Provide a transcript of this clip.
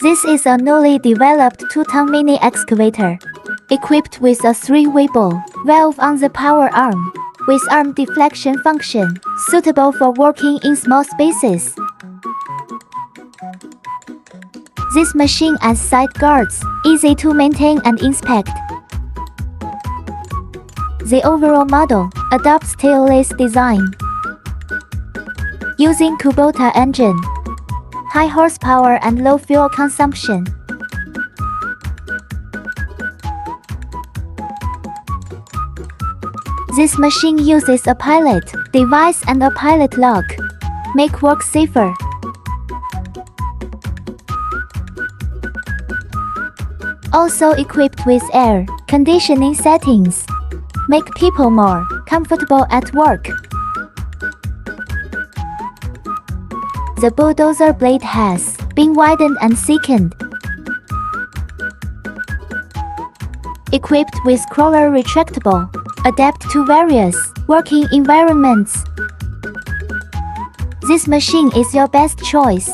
This is a newly developed 2-ton mini excavator, equipped with a 3-way ball valve on the power arm, with arm deflection function, suitable for working in small spaces. This machine has side guards, easy to maintain and inspect. The overall model adopts tailless design, using Kubota engine, high horsepower and low fuel consumption. This machine uses a pilot device and a pilot lock, make work safer. Also equipped with air conditioning settings, make people more comfortable at work. The bulldozer blade has been widened and thickened. Equipped with crawler retractable, adapt to various working environments. This machine is your best choice.